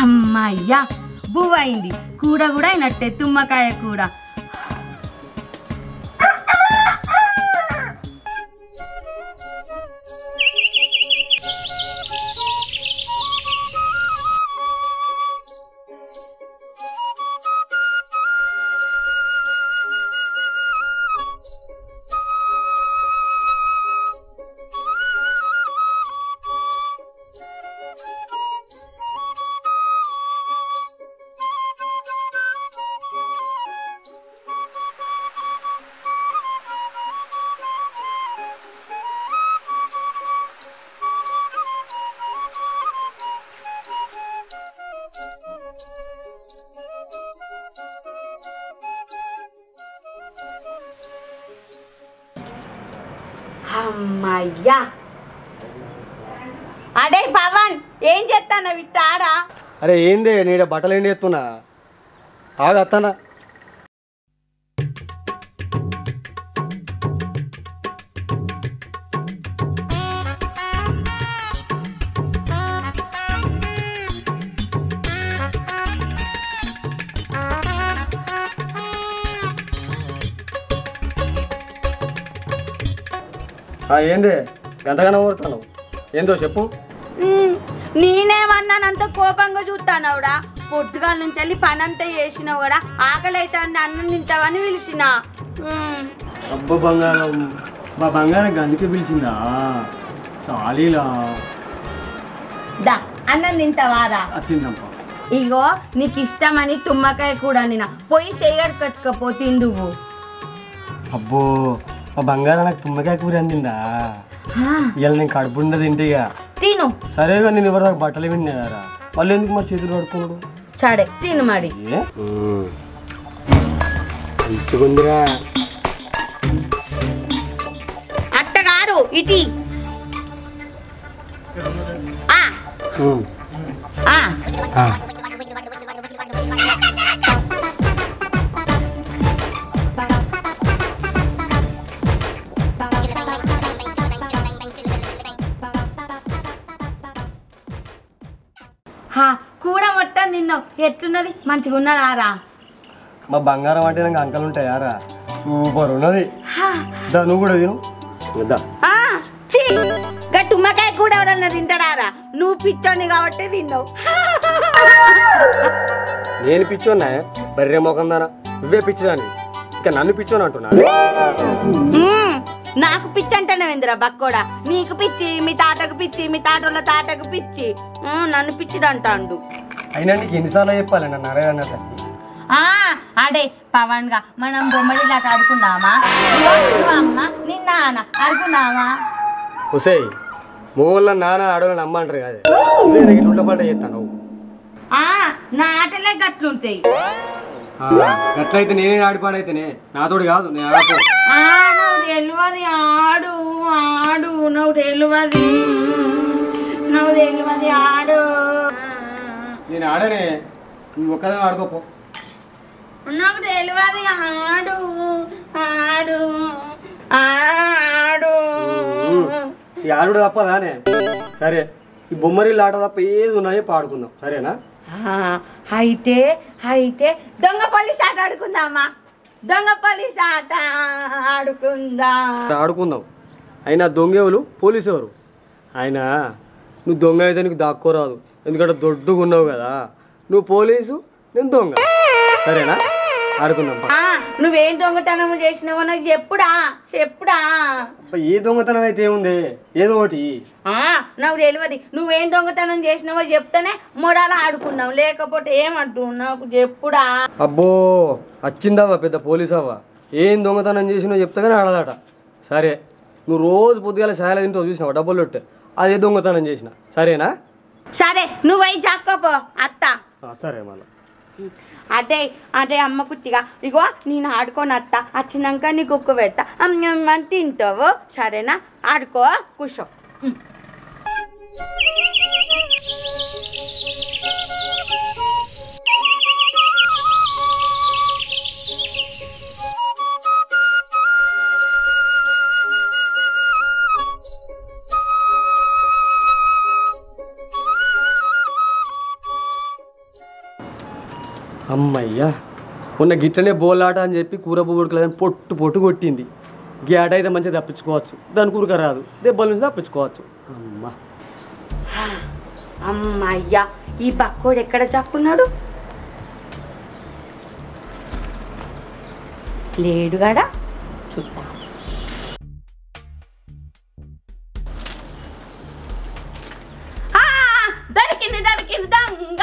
అమ్మయ్యా బువ్వ అయింది. కూర కూడా అయినట్టే, తుమ్మకాయ కూర. అమ్మయ్యా. అడే పవన్, ఏం చేస్తాను విట్టారా? అరే ఏందే నేను బట్టలు ఏంటి ఎత్తున్నా? ఆగా అత్తనా. ఏందే గంటగానే ఊరుతాను? ఏందో చెప్పు. నేనేమన్నానంత కోపంగా చూస్తానవుడా? పొద్దుగాల నుంచి వెళ్ళి పని అంతా చేసినావు కూడా, ఆకలి అయితే అన్నం తింటావని పిలిచిన. అబ్బా బంగారం, మా బంగారం గందుకే పిలిచిందా? చాలీలా దా అన్నం తింటావారా? తిందాంపా. ఇగో నీకు ఇష్టమని తుమ్మకాయ కూడా నిన్న పోయి చేయగడుకొచ్చుకపో తిందువు. అబ్బో మా బంగారం నాకు తుమ్మకాయ కూర అందిందా? ఇవాళ నేను కడుపు ఉండదు ఇంటిగా తిను. సరేగా నేను ఎవరు నాకు బట్టలు విన్నారా? మళ్ళీ ఎందుకు మా చేతులు కడుక్కున్నాడు? సరే తిను మరి. మంచిగుందిరా. అట్టగారు ఇటీ. కూర మొత్తం తిన్నావు, ఎట్లున్నది? మంచిగా ఉన్నారా? మా బంగారం అంటే నాకు అంకలు ఉంటాయారా? సూపర్ ఉన్నది. నువ్వు కూడా తిను. తుమ్మకాయ కూడా ఎవరన్నా తింటారా? నువ్వు పిచ్చోని కాబట్టి తిన్నావు. నేను పిచ్చోన్నా? బర్రె మొఖం దానా, నువ్వే పిచ్చిదాన్ని. ఇంకా నన్ను పిచ్చోని అంటున్నా? నాకు పిచ్చి అంటానే ఇందిరా బక్కోడా. నీకు పిచ్చి, మీ తాతకు పిచ్చి, మీ తాతల తాతకు పిచ్చి, నన్ను పిచ్చిది అంటాడు. అయినా నీకు ఎన్నిసార్లు చెప్పాలి నన్ను అరే అన్నట్టు? అడే పవన్ గా మనం బొమ్మడిలా ఆడుకున్నామా? అమ్మ నిన్న ఆడుకున్నామా? హుసే మూల నాన్న ఆడవాళ్ళని అమ్మ అంటారు కాదు, ఉల్టపాట చేస్తాను. నా ఆటలే గట్లుంటాయి. గట్లయితే నేనే ఆడిపాడైతేనే, నాతోడు కాదు. నేను ఆడకు. నువ్వు తెలియదు ఆడు ఆడు, నువ్వు తెలియదు, నువ్వు తెలియదు ఆడు. నేను ఆడనే, నువ్వు ఒక్కదే ఆడుకోపో. నాకు తెలియదు ఆడు ఆడు ఆడు. ఈ ఆడు తప్పదానే? సరే, ఈ బొమ్మరిల్లు ఆట తప్ప ఏది ఉన్నాయో పాడుకుందాం, సరేనా? అయితే అయితే దొంగ పోలీస్ ఆట ఆడుకుందామా? దొంగ పోలీస్ ఆట ఆడుకుందాం. అయినా దొంగ ఎవరు, పోలీసు ఎవరు? అయినా నువ్వు దొంగ అయితే నీకు దాక్కోరాదు, ఎందుకంటే దొడ్డుగా ఉన్నావు కదా. నువ్వు పోలీసు, నేను దొంగ, సరేనా? ఆడుకుందాం. నువ్వేం దొంగతనం చేసినావో నాకు చెప్పుడా చెప్పుడా. ఏ దొంగతనం అయితే ఏముంది, ఏదో ఒకటి. నాకు తెలియదు, నువ్వేం దొంగతనం చేసినావో చెప్తేనే మొడాల ఆడుకున్నావు, లేకపోతే ఏమంటూ నాకు చెప్పుడా. అబ్బో వచ్చిందావా పెద్ద పోలీసు అవ్వ, ఏం దొంగతనం చేసినావు చెప్తే కానీ ఆడదట. సరే, నువ్వు రోజు పొద్దుగాల ఛాయలు తింటూ చూసినావు డబ్బులు కొట్టే, అదే దొంగతనం చేసిన, సరేనా? సరే నువ్వై చక్కపో అత్త. సరే మళ్ళీ అదే అదే అమ్మ కుట్టిగా. ఇగో నేను ఆడుకొని అత్త, వచ్చినాక నీకు కుక్క పెడతా, అమ్మ తింటావు, సరేనా? ఆడుకో, కూర్చో. అమ్మయ్యా మొన్న గిట్లనే బోలాట అని చెప్పి కూర పువ్వుడుకలేదని పొట్టు పొట్టు కొట్టింది. గీ ఆట అయితే మంచిగా తప్పించుకోవచ్చు, దాని కూరక రాదు, దెబ్బల నుంచి తప్పించుకోవచ్చు. అమ్మ అమ్మయ్యా ఈ బక్కోడు ఎక్కడ చక్కున్నాడు? లేడుగాడా చూద్దాం. దొరికింది దొరికింది దొంగ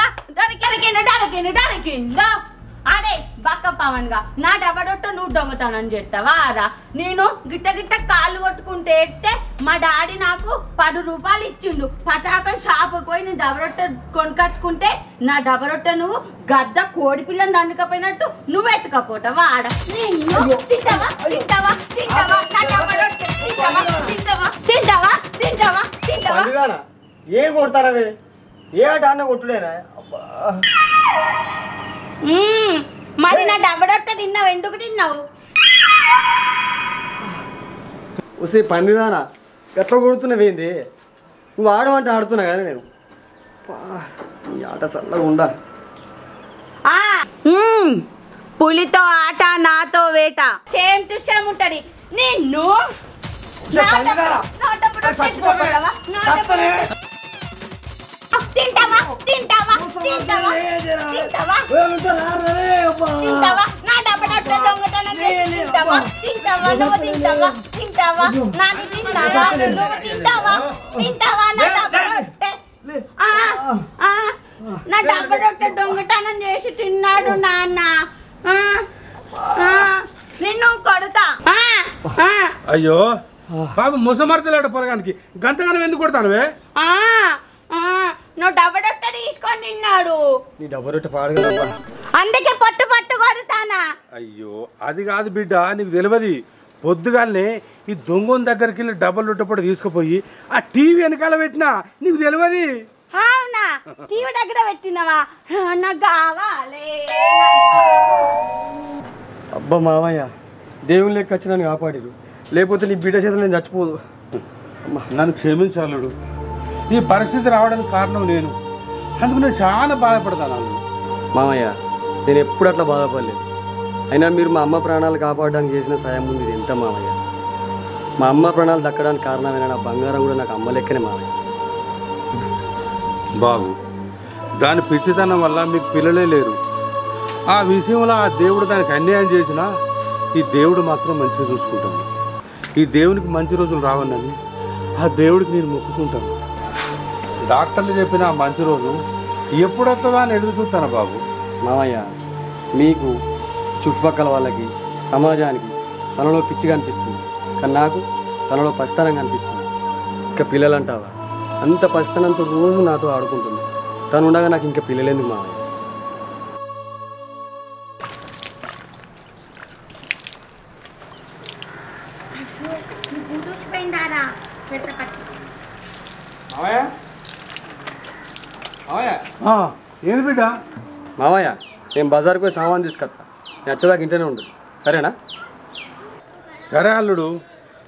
దొరికింది. అడే బక్క పవన్గా నా డబడొట్ట నువ్వు దొంగతనం చేస్తావా రా? నేను గిట్ట గిట్ట కాళ్ళు కొట్టుకుంటే ఎత్తే మా డాడీ నాకు 10 రూపాయలు ఇచ్చిండు. పటాకం షాపుకి పోయి నేను డబరొట్ట కొనుకొచ్చుకుంటే నా డబరొట్ట నువ్వు గద్ద కోడి పిల్లని దండుకపోయినట్టు నువ్వు ఎత్తుకపోతావా ఆడ? తింటావా తింటావా తింటావా నా డబరొట్ట తింటావా తింటావా తింటావా తింటావా తింటావా? ఏం కొడతానవే? ఏ ఆట అన్న కొట్టుడేనా? మరి నా డబ్బడొట్ట తిన్నావు, ఎందుకు తిన్నావు? వస్తే పనిదానా ఎట్లా కొడుతున్నావేంది? నువ్వు ఆడమంటే ఆడుతున్నా కానీ నేను ఈ ఆట చల్లగా ఉండా. పులితో ఆట నాతో వేట సేమ్ టు సేమ్ ఉంటది. నిన్ను తింటావా తింటావా తింటావా తింటావా తింటావా నా డబ్బడొట్ట దొంగతనం తింటావా తింటావా నువ్వు తింటావా తింటావా నాది తింటావా నువ్వు తింటావా తింటావా నా డబ్బడొట్ట నా డబ్బడొట్ట దొంగతనం చేసి తిన్నాడు నాన్న. నిన్ను కొడతా. అయ్యో బాబు ముసమర్తలేడు పొరగానికి గంతగానం ఎందుకు కొడతానువే? నువ్వు డబ్బడొట్ట తీసుకొని తిన్నాడు. నీ డబ్బరొట్ట పాడగల అందుకే పట్టు పట్టు కొడతానా? అయ్యో అది కాదు బిడ్డ, నీకు తెలియదు. పొద్దుగానే ఈ దొంగని దగ్గరికి వెళ్ళి డబ్బులు ఉట్టపడి తీసుకుపోయి ఆ టీవీ వెనకాల పెట్టినా నీకు తెలియదు. అవునా? టీవీ దగ్గర పెట్టినవా? నాకు కావాలి. అబ్బా మామయ్య, దేవుని లెక్క వచ్చి నన్ను కాపాడిరు, లేకపోతే నీ బిడ్డ చేతులు నేను చచ్చిపోదు. నన్ను క్షమించాలుడు. ఈ పరిస్థితి రావడానికి కారణం నేను, అందుకు నేను చాలా బాధపడతాను. మామయ్య నేను ఎప్పుడు అట్లా బాధపడలేదు. అయినా మీరు మా అమ్మ ప్రాణాలు కాపాడడానికి చేసిన సాయం ముందు ఇది ఎంత మామయ్య? మా అమ్మ ప్రాణాలు దక్కడానికి కారణమైన నా బంగారం కూడా నాకు అమ్మ లెక్కనే మామయ్య. బాబు దాని పిచ్చితనం వల్ల మీకు పిల్లలే లేరు. ఆ విషయంలో ఆ దేవుడు దానికి అన్యాయం చేసినా ఈ దేవుడు మాత్రం మంచిగా చూసుకుంటాను. ఈ దేవునికి మంచి రోజులు రావన్నని ఆ దేవుడికి నేను మొక్కుకుంటాను. డాక్టర్లు చెప్పిన ఆ మంచి రోజు ఎప్పుడు వస్తుందా అని ఎదురు చూస్తాను బాబు. మామయ్య మీకు చుట్టుపక్కల వాళ్ళకి సమాజానికి తనలో పిచ్చిగా అనిపిస్తుంది, కానీ నాకు తనలో పసితనంగా అనిపిస్తుంది. ఇంకా పిల్లలు అంటావా? అంత పసితనంతో రోజు నాతో ఆడుకుంటుంది. తను ఉండగా నాకు ఇంకా పిల్లలేందుకు మామయ్య? ఏంది బిడ్డ? మామయ్య నేను బజార్కి పోయి సామాన్ తీసుకొస్తా, నేను వచ్చేదాకా ఇంట్లోనే ఉంటుంది, సరేనా? సరే అల్లుడు,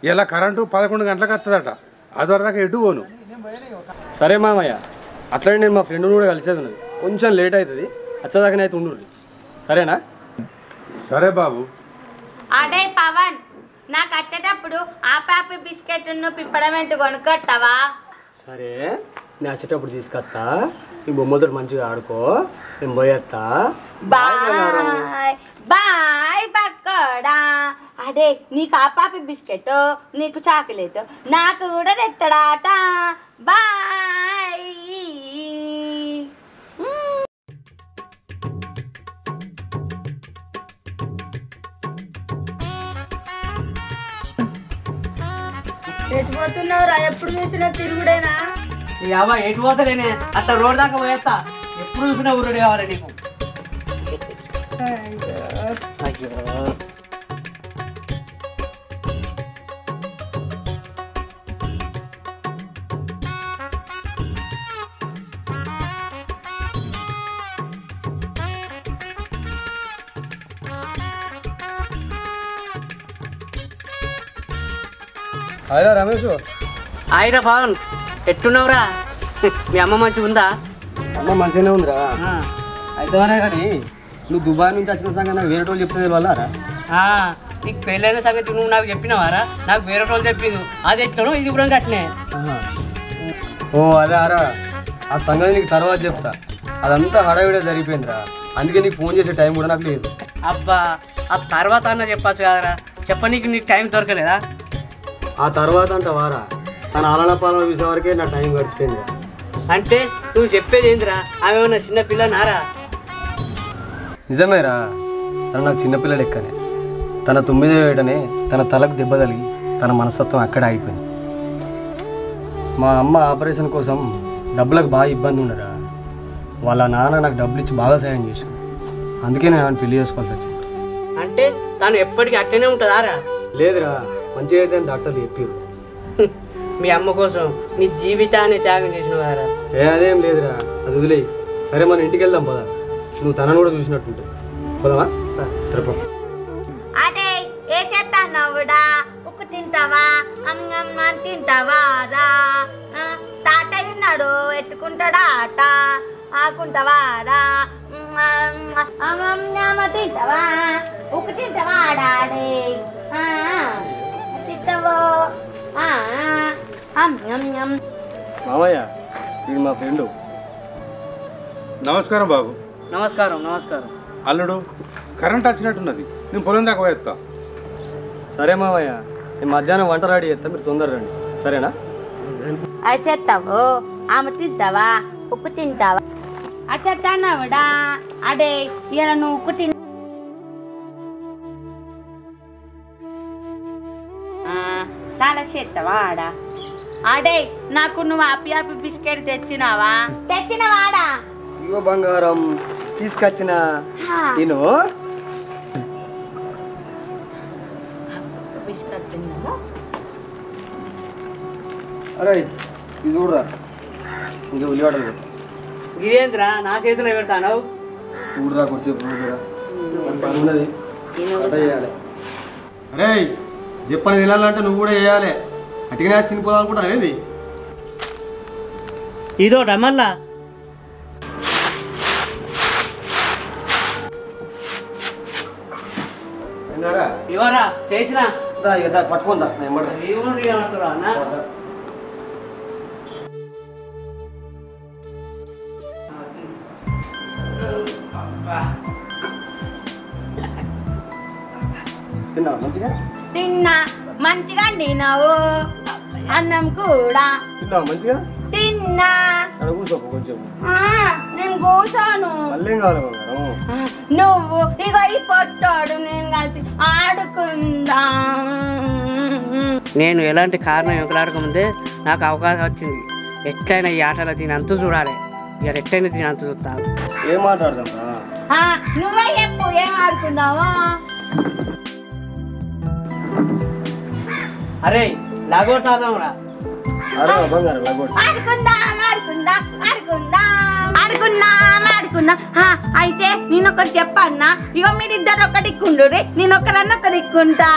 ఇలా కరెంటు 11 గంటలకు వస్తుందట, అదివరదాకా ఎటు పోను. సరే మామయ్య, అట్లనే నేను మా ఫ్రెండ్ కూడా కలిసేది ఉన్నది, కొంచెం లేట్ అవుతుంది, వచ్చేదాకానే అయితే ఉండు, సరేనా? సరే బాబు. అడే పవన్, నాకు వచ్చేటప్పుడు ఆ పాపి బిస్కెట్ పిప్పడమెంట్ కొనుక్కొట్టావా? సరే నేను వచ్చేటప్పుడు తీసుకొస్తా, ఈ బొమ్మతో మంచిగా ఆడుకో, నేను పోయేస్తా. బాయ్ బాయ్ బక్కోడా. అదే నీకు ఆ పాపి బిస్కెట్, నీకు చాక్లెట్, నాకు కూడా తెత్తడాట. బాయ్. ఎటు పోతున్నావురా? ఎప్పుడు చూసినా తిరుగుడేనా? అవ్వ ఎటు పోతలేనే, అట్లా రోడ్ దాకా పోయేస్తా. ఎప్పుడు చూసినా ఊరుడే కావాలి నీకు. అయ్యా రమేష్. ఆయరా పవన్, ఎట్టున్నావురా? మీ అమ్మ మంచిగా ఉందా? అమ్మ మంచిగానే ఉందిరా. అయితే కానీ నువ్వు దుబాయ్ నుంచి వచ్చిన సంగతి నాకు వేరే వాళ్ళు చెప్తే వాళ్ళారా? నీకు పెళ్ళైన సంగతి నువ్వు నాకు చెప్పినావారా? నాకు వేరే వాళ్ళు చెప్పింది. అది ఎట్లనో ఇది కూడా అట్లనే. ఓ అదే ఆరా, ఆ సంగతి నీకు తర్వాత చెప్తా. అదంతా హడావిడే జరిగిపోయిందిరా, అందుకే నీకు ఫోన్ చేసే టైం కూడా నాకు లేదు. అబ్బా ఆ తర్వాత అన్న చెప్పచ్చు కదరా, చెప్పనీకి నీకు టైం దొరకలేదా? ఆ తర్వాత అంట వారా, తన ఆలన పాలన చూసే వరకే నా టైం గడిచిపోయింది. అంటే నువ్వు చెప్పేది ఏందిరా? ఆమె ఏమన్నా చిన్న పిల్లనారా? నిజమేరా, తను నాకు చిన్నపిల్లడు ఎక్కనే. తన 9వ ఏటనే తన తలకు దెబ్బ తగిలి తన మనస్తత్వం అక్కడే ఆగిపోయింది. మా అమ్మ ఆపరేషన్ కోసం డబ్బులకు బాగా ఇబ్బంది ఉండరా. వాళ్ళ నాన్న నాకు డబ్బులు ఇచ్చి బాగా సాయం చేశాను, అందుకే నేను ఆమెను పెళ్లి చేసుకోవాల్సి వచ్చింది. అంటే తను ఎప్పటికీ అట్టనే ఉంటుందారా? లేదురా, మంచిగా అయితే డాక్టర్లు చెప్పారు. మీ అమ్మ కోసం నీ జీవితాన్ని త్యాగం చేసినవారా? అదేం లేదురా, అది వదిలేయి. సరే మన ఇంటికి వెళ్దాం పదా, నువ్వు తనను కూడా చూసినట్టుంటే. పోదామా? సరిపో. అదే ఏ చేస్తావుడా? ఉప్పు తింటావా? అమ్మ తింటావా రా? తాత ఉన్నాడు, ఎత్తుకుంటాడా ఆట ఆకుంటావా రా? అమ్మ తింటావా? ఉప్పు తింటావా డాడే? తింటావో? మామయ్య, ఇది మా ఫ్రెండు. నమస్కారం బాబు. నమస్కారం. నమస్కారం. అల్లుడు, కరెంట్ వచ్చినట్టున్నది, నేను పొలం దాకా పోయేస్తా. సరే మామయ్య, నేను మధ్యాహ్నం వంట రెడీ చేస్తా, మీరు తొందరగా రండి, సరేనా? అది చేస్తావు? ఆమె తింటావా? ఉప్పు తింటావా? అది చేస్తావుడా? అదే ఇలా నువ్వు ఉప్పు తింటా చాలా చేస్తావా ఆడ? అడే నాకు నువ్వు ఆపి ఆపి బిస్కెట్ తెచ్చినవాడా? ఇగో బంగారం తీసుకొచ్చిన నేను. బిస్కెట్ అరే ఇది చూడరా, ఇంకా ఉల్లిగడ్డలు ఇదేంద్రా నా చేతిలో పెడతాను? చూడరా, కొంచెం ఉన్నది చేయాలి. అరే చెప్పని తినాలంటే నువ్వు కూడా చేయాలి. అటుకనే తినిపోదాం అనుకుంటా అనేది. ఇదోట మళ్ళా ఇవరా చేసినా పట్టుకుందా అన్న. తిన్నావా మంచిగా? తిన్నా మంచిగా తిన్నావు. అన్నం కూడా తిన్నావా మంచిగా? తిన్నా. కూర్చోపు కొంచెం. నేను కూర్చోను. మళ్ళీ కావాలి బంగారం. నువ్వు ఇక ఈ పొట్టాడు నేను కలిసి ఆడుకుందా. నేను ఎలాంటి కారణం ఎక్కలాడకముందే నాకు అవకాశం వచ్చింది. ఎట్లయినా ఈ ఆటలో తినంతూ చూడాలి. ఇక ఎట్లయినా తినంతూ చూస్తాను. ఏం మాట్లాడదాం? నువ్వే చెప్పు, ఏం ఆడుకుందావా? అరే లాగోడు సాధంరా. అయితే నేనొకటి చెప్పన్నా. ఇగో మీరిద్దరు ఒక దిక్కుండు, నేను ఒకరన్నా ఒక దిక్కుంటా.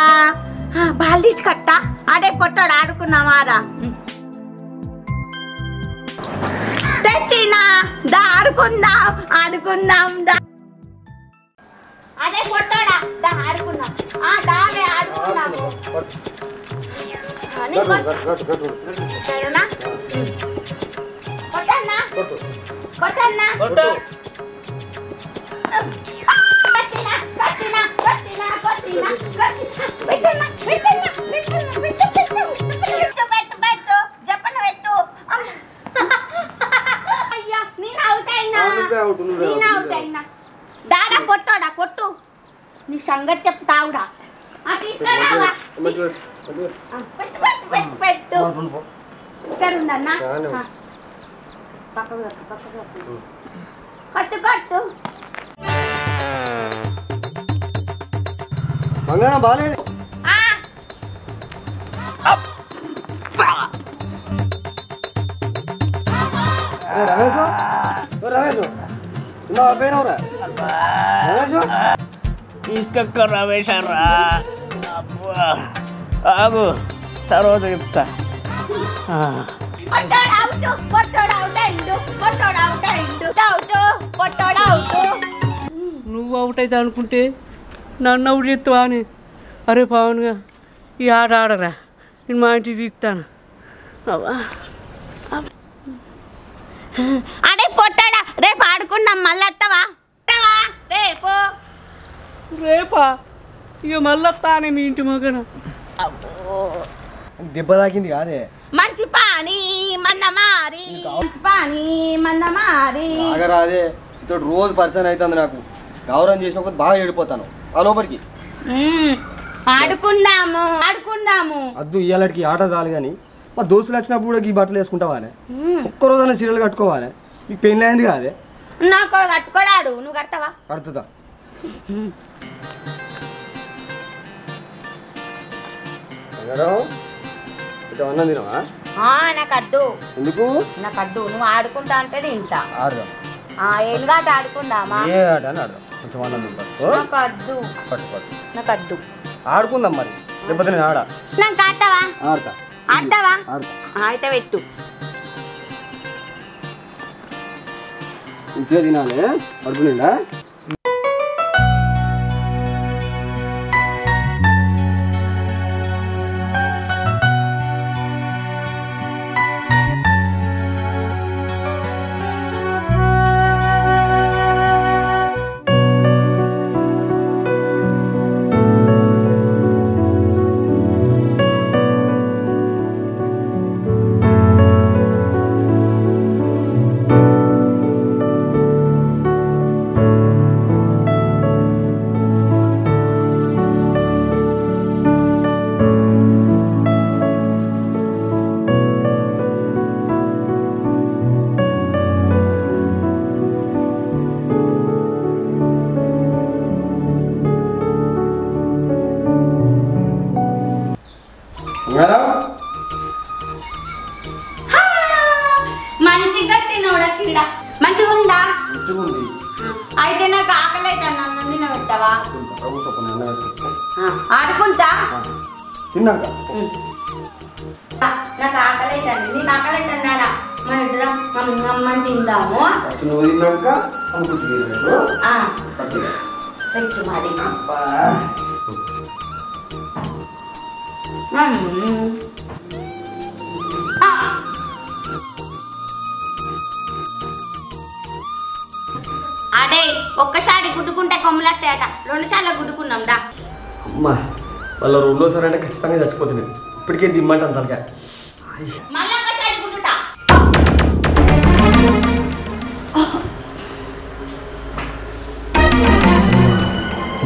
బాల్ కట్ట అదే పొట్టాడు ఆడుకున్నావారా? తెచ్చినా దా ఆడుకుందాం. దా అదే పొట్టాడా దా ఆడుకుందాం. దానే ఆడుకుందాము. దాడా కొట్టాడా కొట్టు. నీ సంగతి చెప్తావుడా? పెట్టు ఇక్కడ ఉందన్నా. కట్టు కట్టు. బంగారం బాగాలేదు. ఇంకొక రమేశారా? ఆగు, తర్వాత చెప్తా. నువ్వు అవుట్ అవుతా అనుకుంటే నన్ను అవుట్ చేస్తావా అని. అరే పవన్గా ఈ ఆట ఆడరా, నేను మా ఇంటికి తీస్తాను. అవ్వా అడే పొట్టాడా, రేపు ఆడుకుందాం. మళ్ళీ అట్టవా రేపు? రేపా? ఇక మళ్ళీ వస్తానే మీ ఇంటి మగన. దెబ్బ తాకింది కాదే. మంచి పాని మందమారి, మంచి పాని మందమారి. రాదే ఇతడు రోజు పరిచయం అవుతుంది నాకు. గౌరవం చేసినప్పుడు బాగా ఏడిపోతాను. ఆ లోపలికి ఆడుకుందాము ఆడుకుందాము. అద్దు ఇయ్యాలకి ఆట చాలు కానీ మా దోస్తులు వచ్చినప్పుడు కూడా ఈ బట్టలు వేసుకుంటావానే. ఒక్కరోజైనా చీరలు కట్టుకోవాలి. నీకు పెళ్ళి అయింది కాదే. నాకు కట్టుకోడాడు, నువ్వు కడతావా? కడుతుందా? అన్నం తినవా? నాకు అడ్డు. ఎందుకు నాకు అడ్డు. నువ్వు ఆడుకుంటా అంటే ఇంటా. ఆడదాం. ఏలుగాట ఆడుకుందామా? ఏ ఆట అని ఆడదాం. కొంచెం అన్నం తింటాను. నాకు అడ్డు. పట్టు పట్టు. నాకు అడ్డు. ఆడుకుందాం మరి. లేకపోతే నేను ఆడా. నాకు ఆడతావా? ఆడతా. ఆడతావా? ఆడతా. అయితే పెట్టు. ఇంట్లో తినాలి. పడుకునిండా? మంచిగా తినోడా చీడ మంచిగా ఉందా? అయితే నాకు ఆకలి అయితే అన్నం తినబెట్టావా? ఆడుకుంటా తిన్నాక నాకు ఆకలి అయితే నీకు ఆకలి అయితే అన్నాడా? మన ఇద్దరం అమ్మని తిందాము. నువ్వు తిన్నాక పెట్టు మరి. అడే ఒక్కసారి గుడ్డుకుంటే కొమ్ములట్టాయట, 2 సార్లు గుడ్డుకున్నాం దా. అమ్మా వాళ్ళ రెండోసారి అంటే ఖచ్చితంగా చచ్చిపోతుంది. ఇప్పటికే దిమ్మంటాను తలగా. మళ్ళీ ఒక్కసారి గుడ్డుట.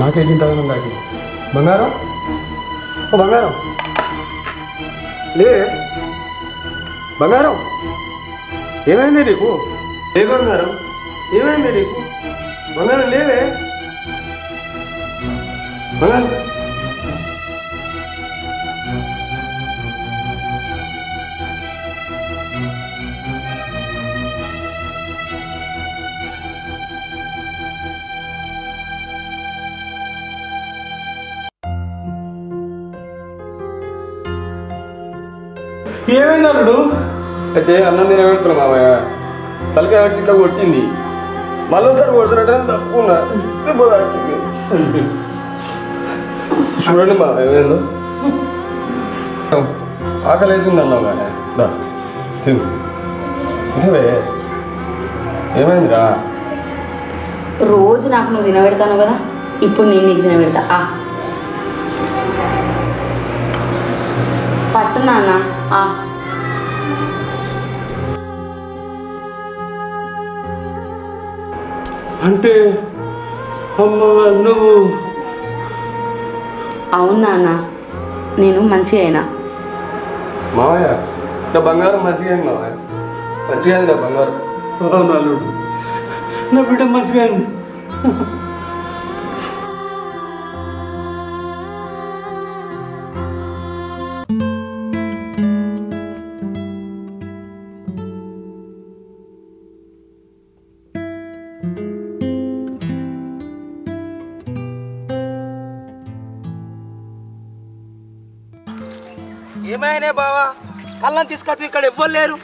నాకేం తగనం దాకి. బంగారం, ఓ బంగారం లే. బంగారం ఏమైంది నీకు? ఏ బంగారం ఏమైంది నీకు? బంగారం లేవే. బంగారం ఏమైంది అల్లుడు? అయితే అన్నం తినబెడుతున్నా మామయ్య. తలకాయ ఇట్లా కొట్టింది. మళ్ళీసారి కొడుతున్నట్టు తప్పుకున్నా. చూడండి మామయ్య ఏమైందో. ఆకలి అవుతుంది అన్నావు కానీ తిను. తినవే. ఏమైందిరా? రోజు నాకు నువ్వు తినబెడతాను కదా, ఇప్పుడు నేను నీకు తినబెడతా. పట్టు నాన్న. అంటే అమ్మ నువ్వు? అవును నాన్న, నేను మంచిగా అయినా. మామయ్య నా బంగారం మంచిగా అయింది మామయ్య. మంచిగా అయింది నా బంగారం. అవును అల్లుడు, నా బిడ్డ మంచిగా అయింది. ఏమైనా బావా, కళ్ళని తీసుకొచ్చి ఇక్కడ ఎవ్వరు లేరు.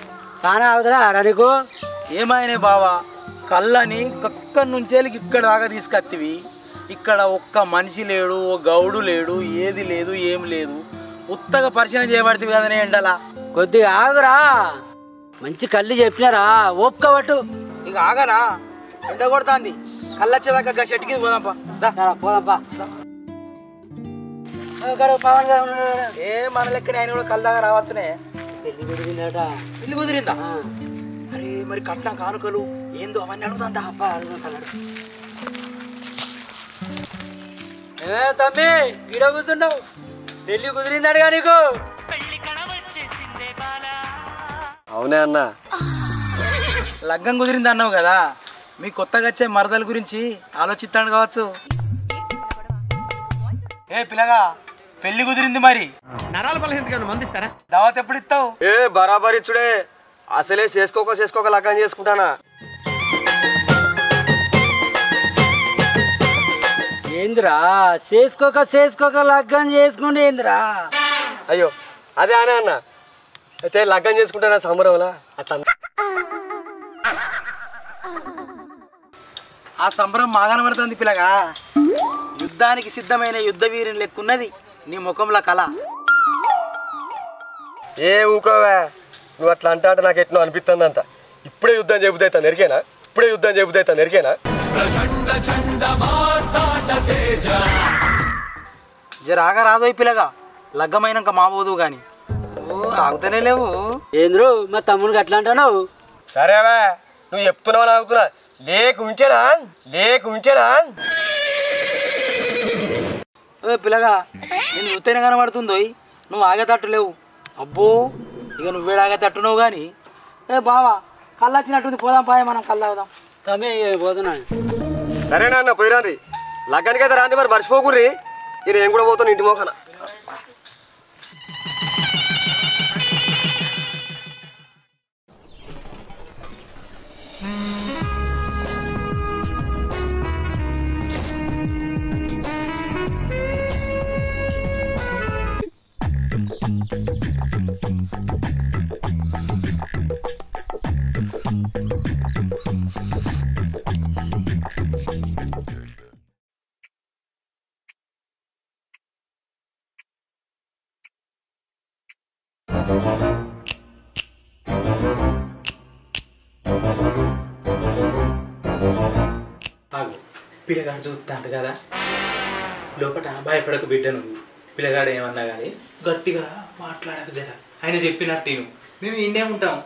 కానా అవుతుందా నీకు? ఏమైనా బావా, కళ్ళని కక్కడి నుంచి ఇక్కడ దాకా తీసుకొత్తివి. ఇక్కడ ఒక్క మనిషి లేడు, ఓ గౌడు లేడు, ఏది లేదు, ఏం లేదు. ఉత్తగా పరిచయం చేయబడుతుంది కదనే ఎండలా. కొద్దిగా ఆగురా, మంచి కళ్ళు చెప్పినారా, ఓపుకోబట్టు. ఇక ఆగనా, ఎండ కొడుతుంది. కళ్ళు వచ్చేదాకా చెట్టుకి పోదాంపా. పోదాంపా. ఏ మన లెక్కనే ఆయన కూడా కళ్ళు దాకా రావచ్చునే. పెళ్లి కుదిరిందట. ఇల్లు కుదిరిందా? అరే మరి కట్నం కానుకలు ఏందో అవన్నీ అడుగుతుందా? ఏ తమ్మి గిడ కూర్చున్నావు, పెళ్లి కుదిరిందడుగా నీకు? అవునే అన్న, లగ్గం కుదిరింది అన్నావు కదా, మీ కొత్తగా వచ్చే మరదల గురించి ఆలోచిస్తాడు కావచ్చు. ఏ పిల్లగా, పెళ్లి కుదిరింది మరి నరాల బలహీనతగా మందిస్తారా? దావత్ ఎప్పుడు ఇస్తావు? ఏ బరాబర్ ఇచ్చుడే, అసలే చేసుకోక లగ్గం చేసుకుంటానా. ఏందిరా చేసుకోక లగ్గం చేసుకుంటే ఏందిరా? అయ్యో అదే అనే అన్న, అయితే లగ్గం చేసుకుంటానా సంబరంలా అట్లా. ఆ సంబరం మాగాన పడుతుంది పిల్లగా. యుద్ధానికి సిద్ధమైన యుద్ధ వీరుని లెక్కున్నది నీ ముఖంలో కళ. ఏ ఊకోవా, నువ్వు అట్లా అంటే నాకు ఎట్లా అనిపిస్తుంది అంత. ఇప్పుడే యుద్ధం చెబుతాయితా నెరికేనా, జర ఆగా రాదు పిల్లగా, లగ్గమైనాక మాబోదు గాని. ఓ ఆగుతానే లేవు. ఏంద్రు మా తమ్ముడికి అట్లా అంటున్నావు? సరేవా, నువ్వు చెప్తున్నావు ఆగుతున్నా. లేకు ఉంచడా. ఓ పిల్లగా, నేను చూస్తేనే కనబడుతుందో నువ్వు ఆగేటట్టు లేవు. అబ్బో ఇక నువ్వే ఆగేటట్టున్నావు కానీ. ఏ బావా, కళ్ళు వచ్చినట్టుంది, పోదాం పాయ, మనం కళ్ళు అవుదాం. తమ్మి పోతున్నాను. సరేనా అన్న, పోయిరాండి. లగ్గానికి అయితే రాండి, మరి మర్చిపోకుర్రి. ఇది ఏం కూడా పోతాను ఇంటి మోకన. పిల్లగాడు చూస్తాడు కదా, లోపల భయపడకు బిడ్డ. నువ్వు పిల్లగాడు ఏమన్నా కానీ గట్టిగా మాట్లాడకు జర. ఆయన చెప్పినట్టు మేము ఇండే ఉంటాం.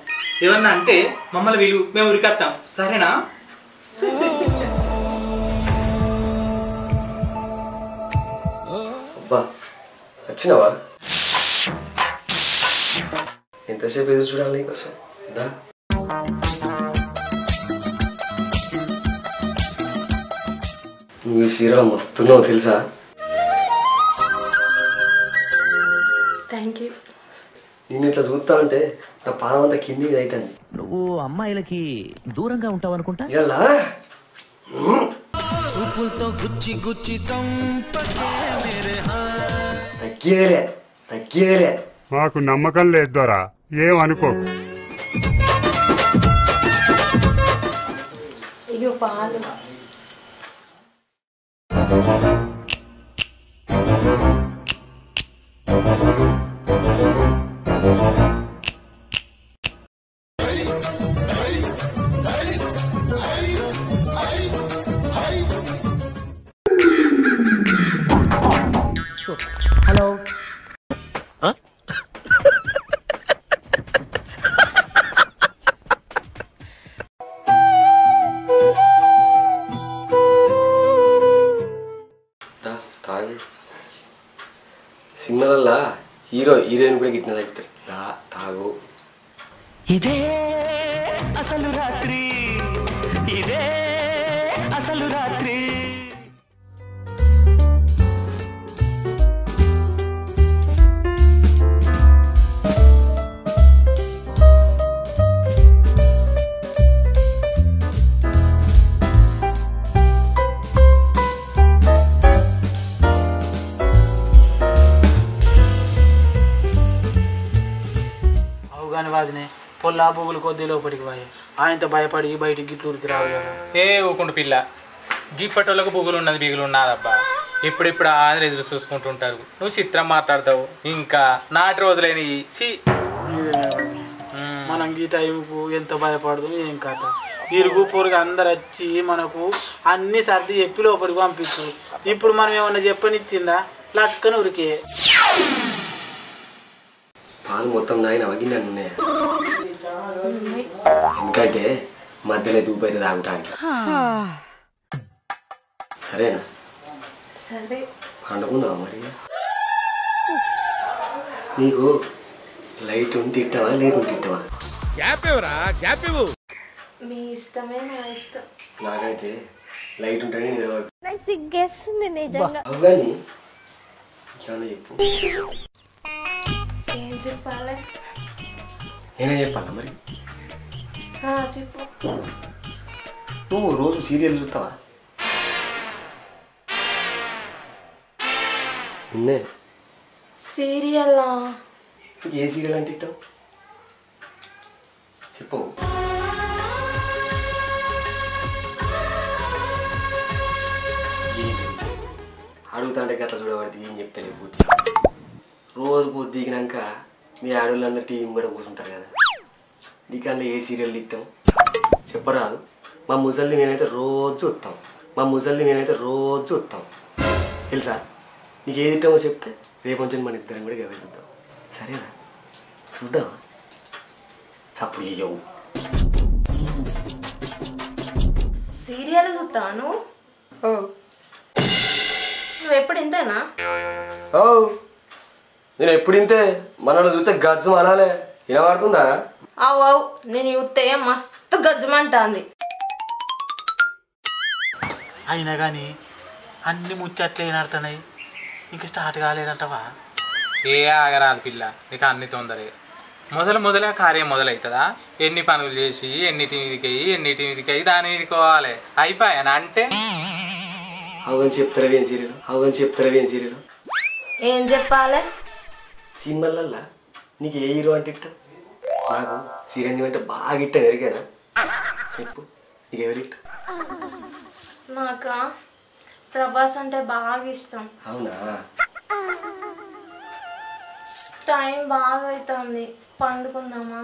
ఏమన్నా అంటే మమ్మల్ని వీళ్ళు మేము ఉరికొస్తాం, సరేనా? అబ్బా వచ్చినావా? ఎంతసేపు ఎదురు చూడాలి నీకోసం? దా. నువ్వు ఈ చీరలో మస్తున్నావు తెలుసా? Thank you. నేను ఇట్లా చూస్తా అంటే నా పాదం అంతా కిందికి అవుతుంది. నువ్వు అమ్మాయిలకి దూరంగా ఉంటావు అనుకుంటా. ఇలా తగ్గేలే. మాకు నమ్మకం లేదు దొరా, ఏమనుకో. అయ్యో పాలు. హలో. సినిమాలల్లా హీరోయిన్ కూడా గిట్టిన తగ్గుతాయి. తాగు. ఇదే అసలు రాత్రి, ఇదే అసలు రాత్రి. వాదినే పొల్లా పువ్వులు కొద్ది లోపలికి పోయి ఆయనతో భయపడి బయటికి గిట్లూరికి రావు కదా. ఏ ఊకుండు పిల్ల గిప్పటోళ్ళకు బుగులు ఉన్నది బిగులు ఉన్నదబ్బా. ఇప్పుడిప్పుడు ఆదర ఎదురు చూసుకుంటుంటారు. నువ్వు చిత్రం మాట్లాడతావు ఇంకా నాటి రోజులైన మనం ఈ టైంకు ఎంత భయపడదు ఏం కథ. ఇరుగు పొరుగు అందరు వచ్చి మనకు అన్ని సర్ది చెప్పి లోపలికి పంపిస్తారు. ఇప్పుడు మనం ఏమన్నా చెప్పనిచ్చిందా లక్కన ఉరికే పాలు మొత్తం నాయన వగిన్నాను ఉన్నాయా? ఎందుకంటే మధ్యలో దూపైతే తాగటానికి. సరేనా? సరే పండుకుందావా మరి? నీకు లైట్ ఉంటే ఇట్టవా లేకుంటే ఇట్టవా? మీ ఇష్టమే నా ఇష్టం. నాకైతే లైట్ ఉంటేనే నిద్రపడుతుంది. నాకు సిగ్గేస్తుంది నిజంగా. అవుగాని ఇంకేమన్నా చెప్పు. ఏం చెప్పాలి? నేనే చెప్పాలా మరి? చెప్పు. నువ్వు రోజు సీరియల్ చూస్తావా? నిన్నే సీరియల్లా? ఏ సీరియల్ అంటే ఇష్టం చెప్పు. అడుగుతాంటే గట్ల చూడబడితే ఏం చెప్తాను పూర్తి. రోజు పొద్దు దిగినాక మీ ఆడవాళ్ళందరూ టీవీ కూడా కూర్చుంటారు కదా, నీకన్నా ఏ సీరియల్ ఇస్తాం చెప్పరాదు. మా ముసలిది మేమైతే రోజు చూస్తాం. తెలుసా? నీకు ఏది ఇస్తామో చెప్తే రేపు కొంచెం మన ఇద్దరం కూడా గవి చూద్దాం. సరేనా? చూద్దాం. చప్పుడు చెయ్యవు. సీరియల్ చూస్తాను. నువ్వు ఎప్పుడు ఇంతేనా? నేను ఎప్పుడు ఇంతే. మనల్ని చూస్తే గజ్జం అనాలే. వినబడుతుందా? అవు నేను చూస్తే మస్తు గజ్జమంటాంది. అయినా కానీ అన్ని ముచ్చట్లే నడుతున్నాయి. ఇంకా స్టార్ట్ కాలేదంటవా? ఏ ఆగరాదు పిల్ల, నీకు అన్ని తొందరే. మొదలే కార్యం మొదలవుతుందా? ఎన్ని పనులు చేసి ఎన్నిటి మీదకి అయ్యి దాని మీదకి పోవాలి. అయిపోయాను అంటే అవని చెప్తారా ఏం సీరియల్? ఏం చెప్పాలి? సినిమాలల్లా నీకు ఏ హీరో అంటే ఇష్టం? నాకు చిరంజీవి అంటే బాగా ఇష్టం. ఎరికేనా? చెప్పు, నీకు ఎవరి ఇష్టం? నాకు ప్రభాస్ అంటే బాగా ఇష్టం. అవునా? టైం బాగా అవుతుంది, పండుకుందామా?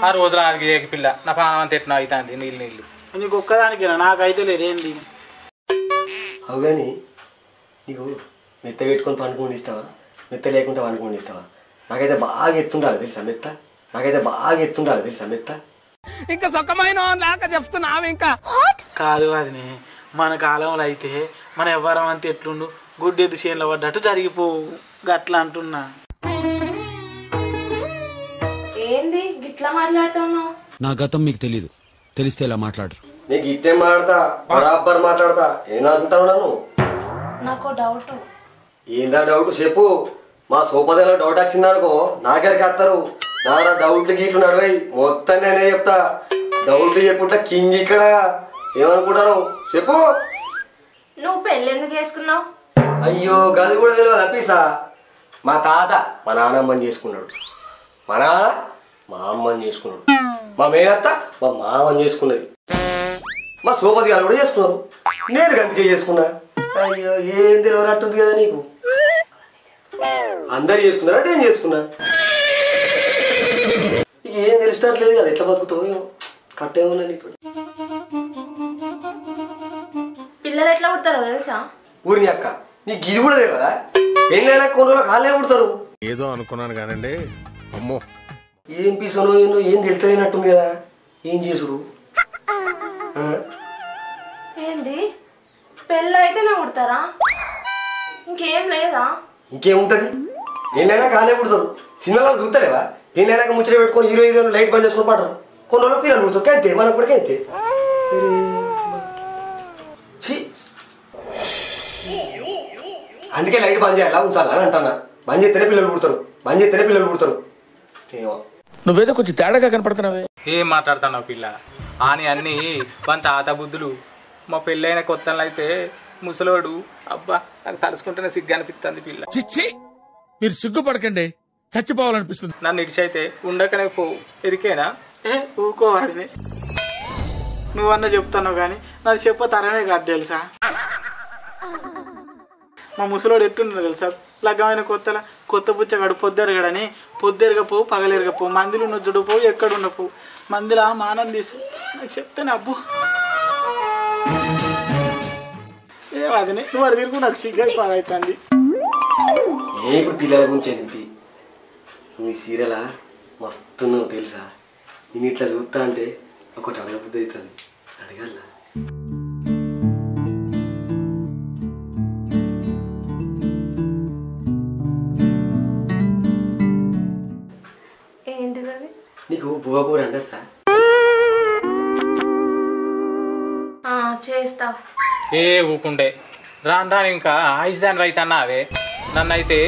ఆ రోజులు అది పిల్ల నా పానం అంత ఎట్లా అవుతుంది. నీళ్ళు నీకు ఒక్కదానికేనా? నాకైతే లేదేంది. అవు కానీ నీకు మెత్త పెట్టుకొని పండుకొని ఇస్తావా, మెత్త లేకుండా పండుకొని ఇస్తావా? నాకైతే బాగా ఎత్తుండాలి తెలుసా మెత్త. ఇంకా సుఖమైన లాగా చెప్తున్నావు. ఇంకా కాదు అది మన కాలంలో అయితే మన ఎవ్వరం అంత ఎట్లుండు గుడ్డెద్దు చేనులో పడ్డట్టు జరిగిపోవు. గట్లా అంటున్నా. ఏంది గిట్లా మాట్లాడుతున్నావు? నా గతం మీకు తెలీదు, తెలిస్తే ఇలా మాట్లాడరు. నీకు ఇట్టే మాట్లాడతా, బరాబర్ మాట్లాడతా. ఏమంటావు నన్ను? నాకు డౌట్. ఏందా డౌట్ చెప్పు. మా సోపదలో డౌట్ వచ్చిందనుకో నాగరికి వస్తారు. నా డౌట్లు గీట్లు నడవై మొత్తం నేనే చెప్తా. డౌట్లు చెప్పుంటా కింగ్ ఇక్కడ. ఏమనుకుంటాను చెప్పు. నువ్వు పెళ్ళి ఎందుకు చేసుకున్నావు? అయ్యో గది కూడా తెలియదు అప్పీసా. మా తాత మా నాన్నమ్మని చేసుకున్నాడు, మా నాన్న మా అమ్మని చేసుకున్నాడు, మా మేనత్త మా మామని చేసుకున్నది, మా సోపతి గారు కూడా చేసుకున్నారు, నేను గంతికే చేసుకున్నా. అయ్యో ఏం తెలియనట్టుంది కదా నీకు. అందరు చేసుకున్నారా నేను చేసుకున్నా. నీకు ఏం తెలిసినట్లేదు కదా. ఎట్లా బతుకుతావు కట్టేమన్నా నీకు. పిల్లలు ఎట్లా పుడతారో తెలుసా? ఊరిని అక్క నీకు ఇది కూడా తెలియదా? పెళ్ళైనా కొన్ని రోజులు కాళ్ళే పుడతారు. ఏదో అనుకున్నాను కానండి. అమ్మో ఏం పీసనో ఏందో ఏం తెలుతలేనట్టుంది కదా. ఏం చేసుడు? ఏంది పెళ్ళి అయితేనే పుడతారా? ఇంకేం లేదా? ఇంకేముంటది? పెళ్ళైనా కాళ్ళే పుడతారు. సినిమాలో చూస్తలేవా? పెళ్ళైనాక ముచ్చట పెట్టుకొని హీరోయిన్ లైట్ బంద్ చేసుకొని పడరు. కొన్ని రోజులు పిల్లలు పుడతారు. అంతే మనకు కూడా అంతే. అందుకే లైట్ బంద్ చేయాలా ఉంచాలా అని అంటానా. బంద్ చేస్తేనే పిల్లలు పుడతారు. ఏమో నువ్వేదో కొంచెం తేడాగా కనపడుతున్నావే. ఏం మాట్లాడుతున్నావు పిల్ల? అని అన్ని మన తాత బుద్ధులు. మా పెళ్ళైన కొత్తలో అయితే ముసలోడు అబ్బా నాకు తలుసుకుంటేనే సిగ్గు అనిపిస్తుంది పిల్ల. చిచ్చి మీరు సిగ్గుపడకండి. చచ్చిపోవాలనిపిస్తుంది. నన్ను ఇడిచైతే ఉండకనే పోవు ఎరికేనా? ఊకోవాలి నువ్వన్నా చెప్తాను కానీ నాది చెప్పతరమే కాదు తెలుసా. మా ముసలోడు ఎట్టుండో తెలుసా, లగ్గమైన కొత్త పుచ్చగాడు పొద్దెరగడని పొద్దెరగపోవు పగలెరగపోవు మందిలో నొచ్చుడు పోవు ఎక్కడున్న పోవు మందిలా మానం తీసు నాకు చెప్తాను అబ్బు ఏమదినే నువ్వు అడి తిరుగు నాకు సిగ్గు పాడవుతుంది. ఇప్పుడు పిల్లల గురించి ఏంటి నువ్వు ఈ సీరియలా మస్తున్నావు తెలుసా. నేను ఇట్లా చూస్తా అంటే ఒకటి అడగబుద్ధి అవుతుంది అడగల. ఏంటిది? నీకు బువ్వ కూర అండొచ్చా? చేస్తా. ఊకుండే రాను రాను ఇంకా ఆయుష్ దాని అవుతాన్నా అవే నన్నైతే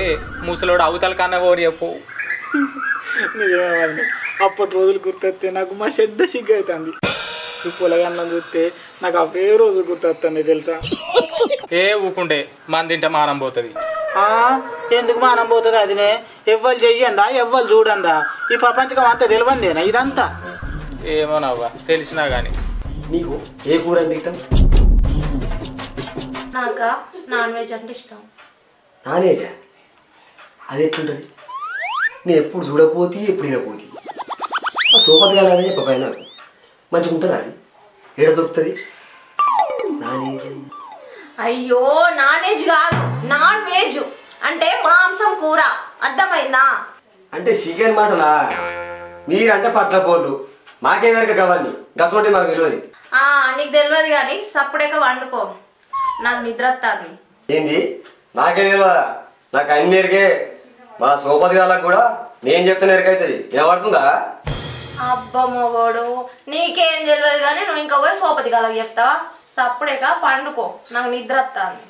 ముసలోడు అవతల కన్నా పోని చెప్పు. నిజమేవాడిని అప్పటి రోజులు గుర్తొస్తే నాకు మా చెడ్డ సిగ్గు అవుతుంది. ఈ పొలగన్నం చూస్తే నాకు అవే రోజులు గుర్తొస్తుంది తెలుసా. ఊకుండే మన తింటే మానం పోతుంది. ఎందుకు మానం పోతుంది? అదినే ఎవ్వరు చెయ్యందా ఎవ్వరు చూడందా ఈ ప్రపంచకం అంతా తెలియందేనా ఇదంతా? ఏమోనవ్వా తెలిసినా కానీ. నీకు ఏ కూర అంటే ఇష్టం? నాకు నాన్ వెజ్ అంటే ఇష్టం. నాన్ వెజా? అది ఎట్లుంటుంది? నేను ఎప్పుడు చూడకపోతే ఎప్పుడు వినపోతే సోపతి కాదని చెప్పపై నాకు మంచిగా ఉంటుందా? అది ఏడ దొరుకుతుంది నాన్ వెజ్? అయ్యో నాన్ వెజ్ కాదు నాన్ వెజ్ అంటే మాంసం కూర అర్థమైందా? అంటే చికెన్ మాటలా మీరంటే పట్లపోళ్ళు మాకేం వెనక కావాలి గసోటి మాకు తెలియదు. నీకు తెలియదు కానీ సప్పుడేక వండుకో నాకు నిద్ర వస్తుంది. ఏంది నాకేం తెలియదా? నాకు అన్ని ఎరికే మా సోపతి గాలకు కూడా నేను చెప్తే ఎరికైతుంది ఏమడుతుందా? అబ్బా మొగోడు నీకేం తెలియదు కానీ నువ్వు ఇంకా పోయి సోపతి గాలకు చెప్తావా? సప్పుడేక పండుకో నాకు నిద్ర వస్తుంది.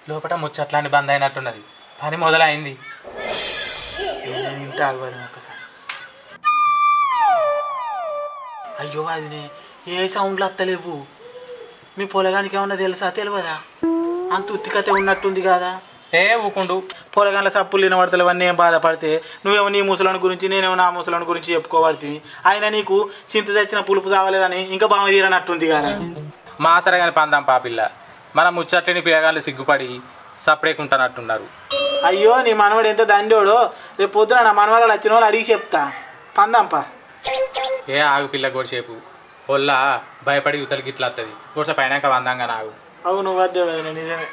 లోపల ముచ్చట్లాంటి బంద్ అయినట్టున్నది పని మొదలైంది. ఇంటి ఆగదు ఒక్కసారి. అయ్యో అది ఏ సౌండ్లు అత్తలేవు. మీ పొలగానికి ఏమన్నా తెలుసా తెలియదా? అంత ఉత్తికతే ఉన్నట్టుంది కదా. ఊకుండు పొలగాన్ల సప్పులు వినబడతలేవన్నీ ఏం బాధపడితే నువ్వేమో నీ ముసలాని గురించి నేనేమో నా ముసలాని గురించి చెప్పుకోబడుతుంది. అయినా నీకు చింత తెచ్చిన పులుపు చావలేదని ఇంకా బాగా తీరనట్టుంది కదా. మాసరే కానీ పందాం పాపిల్ల మన ముచ్చట్లేని పిల్లగాళ్ళు సిగ్గుపడి సపరేకుంటానట్టున్నారు. అయ్యో నీ మనవాడు ఎంత దండోడో రేపు పొద్దున నా మనవరాలు వచ్చిన వాళ్ళు అడిగి చెప్తా పందాంపా. ఆగు పిల్ల గొడిసేపు పొల్ల భయపడి యువతలకి ఇట్లా వస్తుంది గొడస పైనాక వందంగా నాగు. అవును వద్దే వదిలే నిజమే.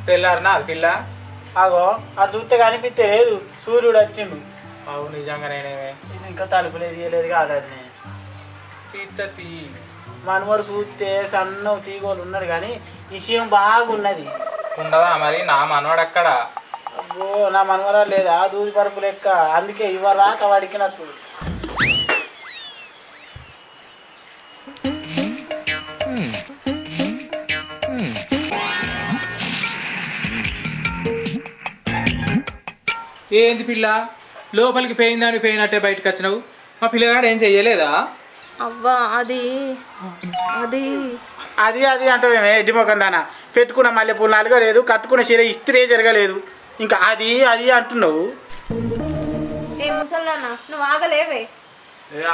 తెల్లారనా పిల్ల ఆగో అది చూస్తే కనిపిస్తే లేదు సూర్యుడు వచ్చిండు. అవు నిజంగా నేనేమే ఇది ఇంకా తలుపులేదు తీయలేదు కాదు. అది తీతీ మనవాడు చూస్తే సన్న తీగోలు ఉన్నాడు కానీ విషయం బాగున్నది. ఉండదా మరి నా మనవాడు అక్కడ? అబ్బో నా మనవరాలు లేదా దూది పరుపు లెక్క అందుకే ఇవ్వరాక వాడికినట్టు. ఏంది పిల్ల లోపలికి పోయిందని పోయినట్టే బయటకు వచ్చినావు? మా పిల్లగాడు ఏం చెయ్యలేదా? అవ్వా అది అది అది అది అంటే మేమే ఎడ్డి మొఖం దానా పెట్టుకున్న మల్లెపూలు నలగలేదు కట్టుకున్న చీర ఇస్త్రీ జరగలేదు ఇంకా అది అది అంటున్నావు. ఏ ముసల్లానా నువ్వు ఆగలేవే?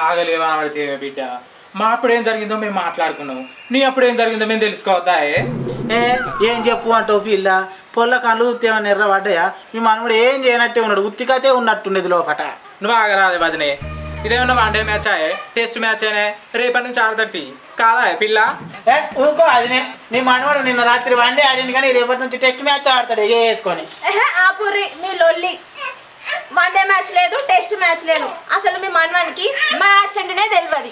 ఆగలేవా పడితే బిడ్డ మా అప్పుడు ఏం జరిగిందో మేము మాట్లాడుకున్నాము నీ అప్పుడు ఏం జరిగిందో మేము తెలుసుకోవద్దా? ఏం చెప్పు అంటావు పిల్ల పొల్ల కళ్ళు ఏమన్నా ఎర్ర పడ్డాయా? మీ మనముడు ఏం చేయనట్టే ఉన్నాడు ఉత్తికతే ఉన్నట్టుండేది లోపట. నువ్వు ఆగరాదే బదినే ఇదేమన్నా వన్డే మ్యాచ్ ఆయే టెస్ట్ మ్యాచ్ అయినా రేపటి నుంచి ఆడతాడు కాదా పిల్ల? ఊకో అదినే నీ మనవాడు నిన్న రాత్రి వన్డే ఆడింది కానీ రేపటి నుంచి టెస్ట్ మ్యాచ్ ఆడతాడు వేసుకొని. ఆపురి మీ లొల్లి వన్డే మ్యాచ్ లేదు టెస్ట్ మ్యాచ్ లేదు అసలు మీ మనవానికి మ్యాచ్ అంటేనే తెలియదు.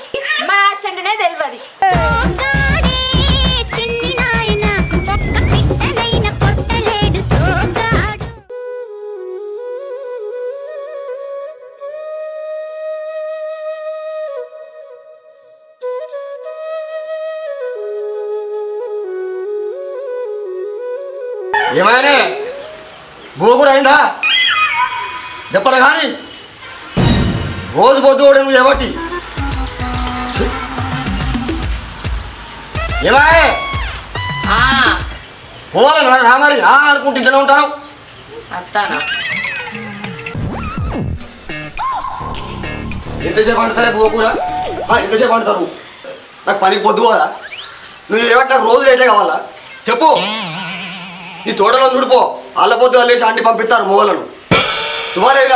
ఏమైనా గోపురం అయిందా చెప్పరా కానీ రోజు పొద్దు కూడా నువ్వు ఏమట్టి ఏమాయే పోవాలి రామారి అనుకుంటే ఇంట్లో ఉంటాను అత్తానా ఎంతసేపు అంటారే పువ్వు కూడా ఎంతసేపు అంటారు నాకు పనికి పొద్దు కదా నువ్వు ఏమంటే నాకు రోజు లేటే కావాలా చెప్పు నీ తోటలో దుడిపో అల్ల పొద్దు వెళ్ళేసి అన్ని పంపిస్తారు మొగలను తువాలేదు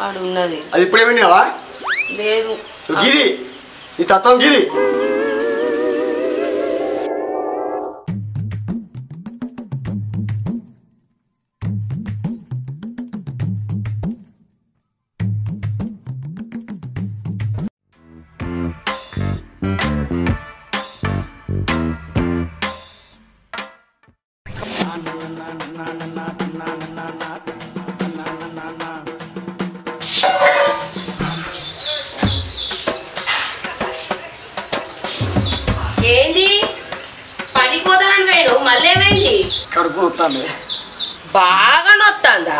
అది ఉన్నది అది ఇప్పుడే విన్నావా లేదు గిది నీ తత్వం గిది ఏంది పడిపోతానని వేడు మళ్ళీ ఏమైంది కడుపు నొత్తాంది బాగా నొత్తాందా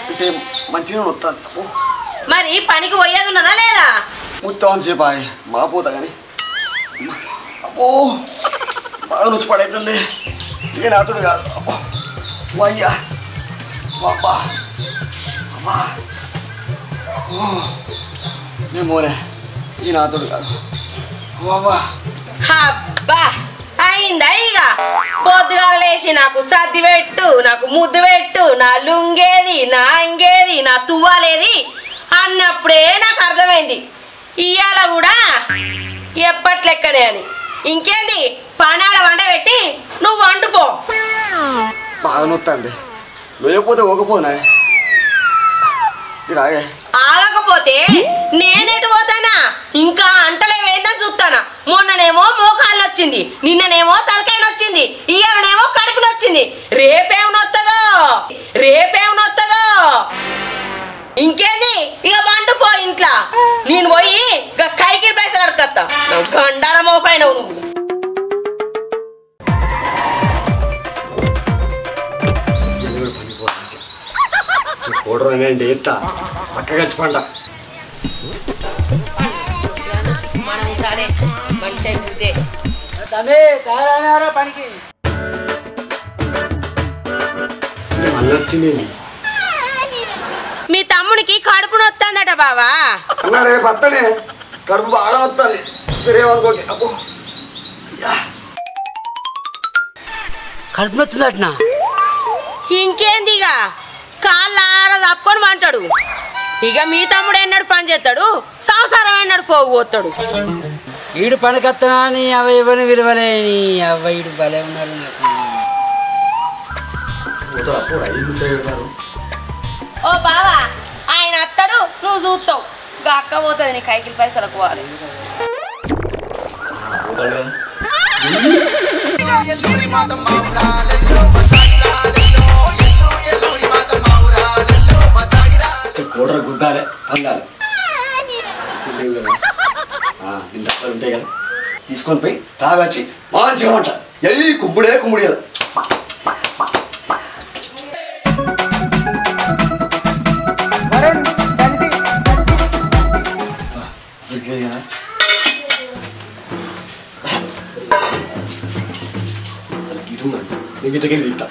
అంటే మంచిగా నొత్తాంది మరి పనికి పోయేది ఉన్నదా లేదా మొత్తం సేపు మా పోతా కానీ అబ్బో బాగా రుచి పడైతుంది ఇక నాతుడు కాదు అబ్బో అయ్యా బాబా అమ్మా నేను మోనే ఈ నాతుడు కాదు బాబా అబ్బా అయిందా ఇక పొద్దుగాల లేచి నాకు సర్ది పెట్టు నాకు ముద్దు పెట్టు నా లుంగేది నా అంగేది నా తువ్వాలేది అన్నప్పుడే నాకు అర్థమైంది ఇవాళ కూడా ఎప్పట్లెక్కనే అని ఇంకేంది పనాడ వంట పెట్టి నువ్వు వండుపో బాగా నొత్తండి లేకపోతే ఓకపోనా తిరాగే ఆగకపోతే నేనెటు పోతానా ఇంకా అంటలేవేందని చూస్తానా మొన్ననేమో మోకాళ్ళు వచ్చింది నిన్ననేమో తలకాయలు వచ్చింది ఇవాళనేమో కడుపులు వచ్చింది రేపేం నొత్తదో ఇంకేంది ఇక వండుపో ఇంట్లో నేను పోయి ఇక కైకి పైసలు అడగత్తా గండాల మోపైన నువ్వు కూడరండి ఎత్తా చక్కగా పంట మనం సరే మనిషి అయిపోతే పనికి మళ్ళీ వచ్చింది మీ తమ్మునికి కడుపు నొత్తందట బావా అన్నా రేపు అత్తనే కడుపు బాగా వస్తుంది రేవనుకోండి అబ్బో కడుపు నొచ్చిందట్నా ఇంకేందిగా కాళ్ళ తప్పుకొని అంటాడు ఇక మీ తమ్ముడు ఎన్నడు పని చేస్తాడు సంసారం ఎన్నడు పోగుపోతాడు వీడు పనికత్తనా అని అవ ఇవ్వని విలువలేని అవ్వ వీడు భలే ఉన్నారు ఓ బావా ఆయన అత్తడు నువ్వు చూస్తావు అక్క పోతుంది నీ కైకిల్ పైసలకు పోవాలి కూడర గుద్దాలే పండాలి లేవు కదా దీని డబ్బాలు ఉంటాయి కదా తీసుకొని పోయి తాగొచ్చి మంచిగా ఉంటా ఎల్లి కుమ్ముడే కదా కదా నేను గిట్టకెళ్ళి దిగుతా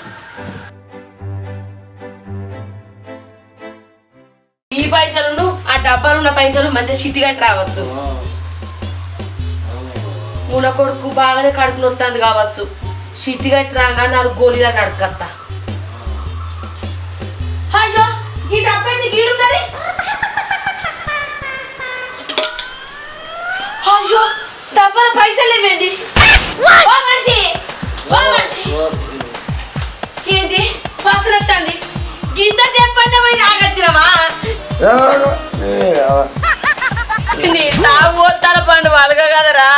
ఈ పైసలు ఆ డబ్బాలు ఉన్న పైసలు మంచిగా చిట్టిగా రావచ్చు మున కొడుకు బాగానే కడుపు నొత్తంది కావచ్చు చిట్టిగా రాగా 4 గోళీలా నడకత్తా అయ్యో ఈ డబ్బా ఇది గీడున్నది అయ్యో డబ్బాల పైసలు లేవేంది ఏంది పైసలు ఎత్తండి గింత చెప్పండి పోయి తాగొచ్చినవా నీ తాగుతాల పండు వాళ్ళగ కదరా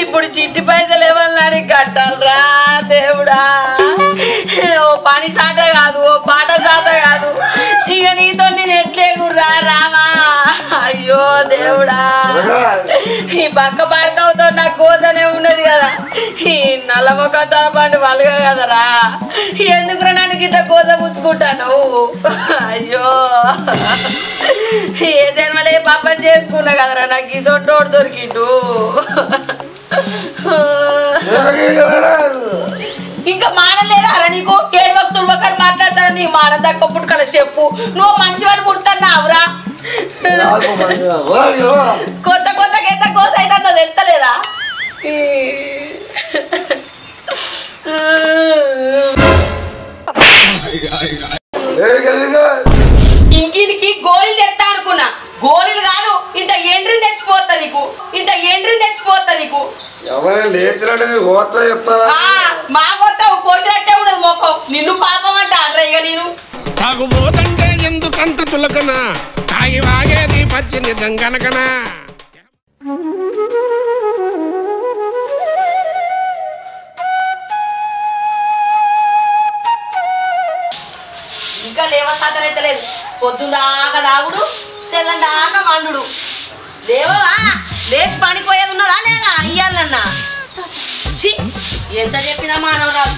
ఇప్పుడు చిట్టి పైసలు ఏమన్నా కట్టాలరా దేవుడా ఓ పని సాట కాదు ఓ పాట సాట కాదు ఈ ఇక నీతో నేను ఎట్లే గుర్రా రామా. అయ్యో దేవుడా, ఈ పక్క పడకవుతో నాకు కోసనే ఉన్నది కదా, ఈ నల్లమొక్క తలపండు వలగ కదరా. ఎందుకురా నన్ను గిట్ట కోస పుచ్చుకుంటాను. అయ్యో ఏ జన్మలే పాపం చేసుకున్నా కదరా, నాకు ఈ సొట్టోడు దొరికిండు. ఇంకా మానలేదా రా నీకు? ఏడు భక్తుడు ఒకరు మాట్లాడతాను, నీ మాన తక్కువ పుట్టుకల చెప్పు. నువ్వు మంచివాడు పుడతాన్నావురా. కొత్త కొత్త ఎంత కోస అవుతుందో తెలుస్తలేదా? ఇంకినికి గోళీలు తెస్తా అనుకున్నా, గోళీలు కాదు ఇంత ఎండ్రిని తెచ్చిపోతా నీకు, ఇంత ఎండ్రిని తెచ్చిపోతా నీకు. మా కొత్త కోసినట్టే ఉండదు మొఖం. నిన్ను పాపం అంట అంటారా ఇక నేను తాగుబోతంటే ఎందుకంత తులకన, తాగి వాగేది పచ్చింది దంగనకనా. ఇంకా లేవసాతన అయితే లేదు. పొద్దుదాకా తాగుడు, తెల్లందాకా మండుడు. లేవా లేచి పనిపోయేది ఉన్నదా లేదా ఇయ్యాలన్నా? ఎంత చెప్పినా మానవరాలు.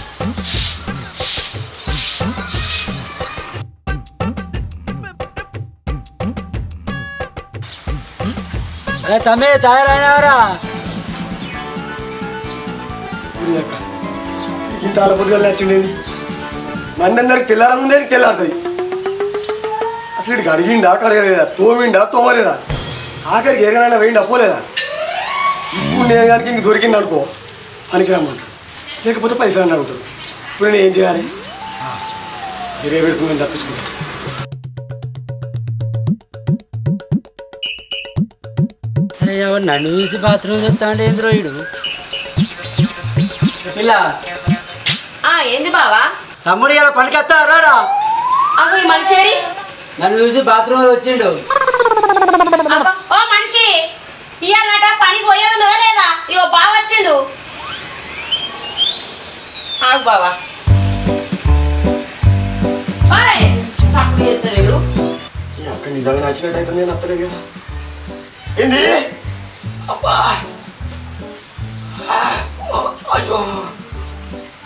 అరే తమ్మి తయారైనవరా? ఇంత పొద్దుగా నచ్చిండేది మంది అందరికి తెల్లార ముందే తెల్లారుతుంది. అసలు ఇటు అడిగిండా కడగలేదా, తోమిండా తోమలేదా, ఆఖరికి ఎరగనైనా వేయండి అప్పోలేదా? ఇప్పుడు నేను కనుక ఇంక దొరికింది అనుకో పనికి రమ్మంటాడు, లేకపోతే పైసలు అని అడుగుతాడు. ఇప్పుడు నేను ఏం చేయాలి? ఇరే పెడుతుందని తప్పించుకుంటా. నన్ను చూసి బాత్రూమ్ చెప్తాంటే ఏంద్రో ఇడు ఇలా ఏంది బావా? తమ్ముడు ఇలా పనికి వస్తా రాడా? అగో ఈ మనిషి ఏడి? నన్ను చూసి బాత్రూమ్ వచ్చిండు. ఓ మనిషి, ఇయ్యాలట పనికి పోయేది ఉన్నదా లేదా? ఇగో బావ వచ్చిండు. ఆగు బావా. సప్పుడు చేస్తలేడు. అక్కడ నిజంగా నచ్చినట్టయితే నేను అత్తలేదు కదా. ఏంది అబ్బా, అయ్యో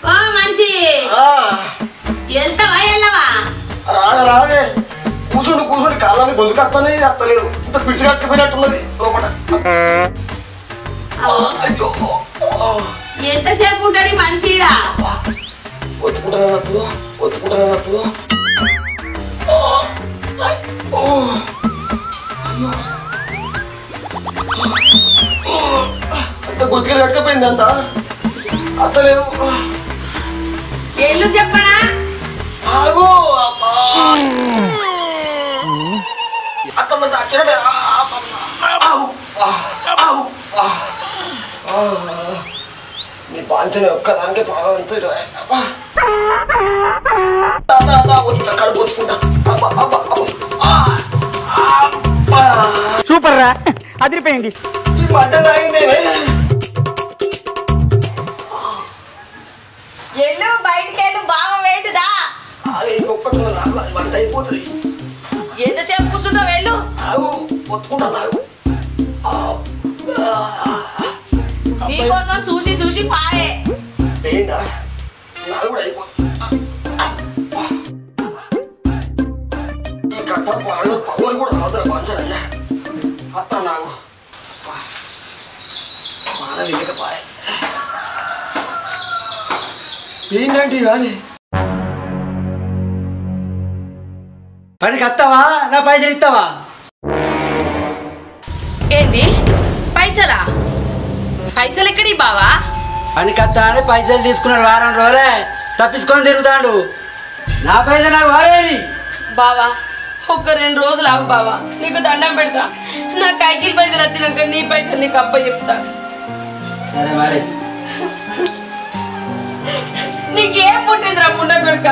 ఓ మనిషి, వెళ్తావా వెళ్ళవా? రాగా రాగే కూర్చుండి కూర్చుండి కాళ్ళని గొంతుకు అత్తనే అత్తలేదు. ఇంత పిడిచి కట్టుకుపోయినట్టున్నది లోపల. అయ్యో ఎంతసేపు ఉంటాడు ఈ మనిషి? ఒత్తుకుంటానే అత్తదో, ఒత్తుకుంటానే అత్తదో. అంత గొంతుకెళ్ళి కట్టుకపోయింది అంత అత్తలేదు. ఎల్లు చెప్పనా? ఆగు అత్తమంత అచ్చడే. నీ బాంచని ఒక్కదానికే పాలంతా కడుపుకుంటా. సూపర్ రా, అదిరిపోయింది. ఈ మధ్య తాగిందేమే. ఎల్లు బయటికి వెళ్ళు, బాగా వేటుదా. ఇంకొకటి నాకు అది పడితే అయిపోతుంది. ఎంతసేపు కూర్చుంటావు? వెళ్ళు. ఒత్తుకుంటా నాకు. నీకోసం చూసి చూసి పాయే. ఏంటా నాకు కూడా అయిపోతుంది. ఈ కట్ట పవర్ కూడా రాదురా పంచనయ్యా. అత్త నాకు బాగా వెళ్ళకపోయా. ఏంటంటే కాదు పనికి వస్తావా? నా పైసలు ఇస్తావా? ఏంది పైసలా? పైసలు ఎక్కడి బావా? పనికి వస్తా అని పైసలు తీసుకున్నాడు. వారం రోజులే తప్పించుకొని తిరుగుతాడు. నా పైసలు నాకు వాడేది. బావా ఒక్క 2 రోజులు ఆగు బావా, నీకు దండం పెడతా. నా కైకిల్ పైసలు వచ్చినాక నీ పైసలు నీకు అప్ప చెప్తా. సరే మరి. నీకేం పుట్టిందిరా ముండ కొడుక?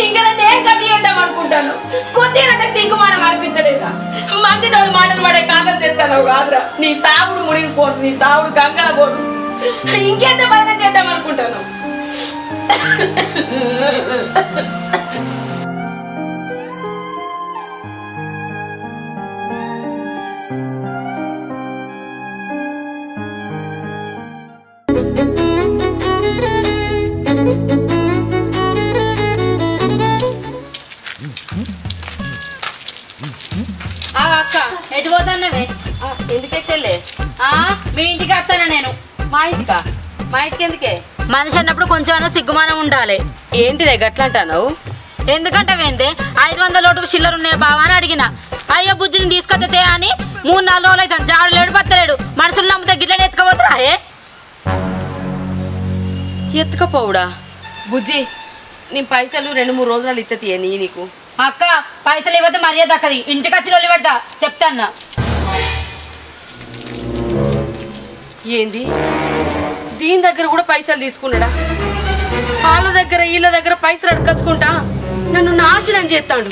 ఇంకా నన్ను ఏం కథ చేద్దాం అనుకుంటాను. కొద్దిగా సిగ్గుమానం అనిపించలేదా? మంది నోడు మాటలు పడే కాలం తెస్తాను కాదురా. నీ తాగుడు మునిగిపోడు, నీ తాగుడు గంగల పోడు. ఇంకెంత బదన చేద్దాం అనుకుంటాను. అక్క ఎటు పోతాన్నవే? ఎందుకే చెల్లే? మీ ఇంటికి వస్తాను నేను. మా ఇంటికా? మా ఇంటికి ఎందుకే? మనిషి అన్నప్పుడు కొంచెమైనా సిగ్గుమానం ఉండాలి. ఏంటిదే గట్లా అంటావు? ఎందుకంటే వేందే 500 లోటుకు చిల్లర ఉన్నాయి బావా అని అడిగిన. అయ్యో బుజ్జిని తీసుకొస్తే అని 3-4 రోజులు అవుతాను. జాడు లేడు పత్తలేడు. మనుషులు నమ్మితే గిట్లని ఎత్తుకపోతురా? ఎత్తుకపోవుడా? బుజ్జి నేను పైసలు 2-3 రోజులు ఇత్తతియే నీకు. అక్క పైసలు ఇవ్వతే మర్యాద దక్కది. ఇంటికి వచ్చి లొల్లి పెడతా చెప్తాన్నా. ఏంది దీని దగ్గర కూడా పైసలు తీసుకున్నాడా? వాళ్ళ దగ్గర వీళ్ళ దగ్గర పైసలు అడగచ్చుకుంటా నన్ను నాశనం చేస్తాడు.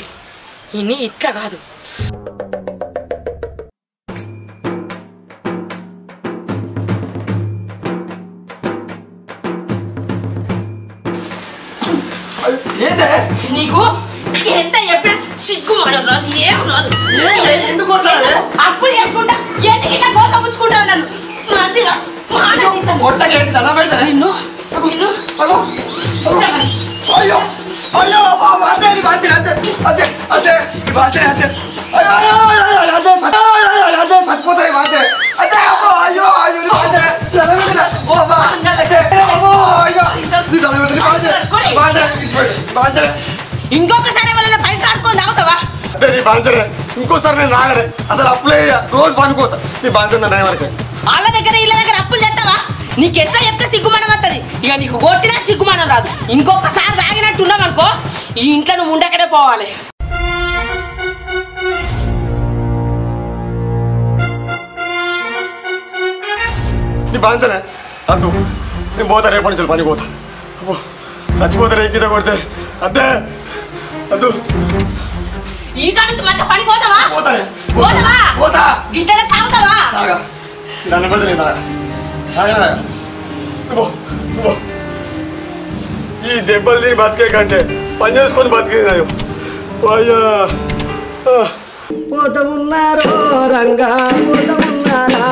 ఇన్ని ఇట్లా కాదు. నీకు ఎంత ఎప్పుడు సిగ్గు మనం రాదు, ఏం రాదు. అప్పు చేసుకుంటా ఎందుకు ఇట్లా గోస ఉంచుకుంటావు నన్ను? మంచిగా ఇంకొకసారి వాళ్ళ పైసలు ఆడుకొని అవుతావా? ఇంకోసారి నేను రాగరే. అసలు అప్పులే రోజు పనుకోతా. నీ బాధ్యత నయం వరకే. వాళ్ళ దగ్గర వీళ్ళ దగ్గర అప్పులు చేస్తావా? నీకు ఎట్లా చెప్తే సిగ్గుమనం వస్తుంది. ఇక నీకు కొట్టినా సిగ్గుమనం రాదు. ఇంకొకసారి తాగినట్టు ఉన్నామనుకో ఈ ఇంట్లో నువ్వు ఉండకడే పోవాలి. నీ బాధ్యతనే అంతు. నేను పోతా, రేపటి నుంచి పని పోతా. చచ్చిపోతా రేగిత కొడితే అంతే. అద్దు ఈ కాడ నుంచి మంచిగా పని పోతావా? పోతావా? పోతా. గిట్టనే సాగుతావా? దాన్ని బట్టి నేను ఈ దెబ్బలు తిని బతికే కంటే పని చేసుకొని బతికేది అయ్యో. అయ్యా పోత ఉన్నారో రంగా పోత ఉన్నారా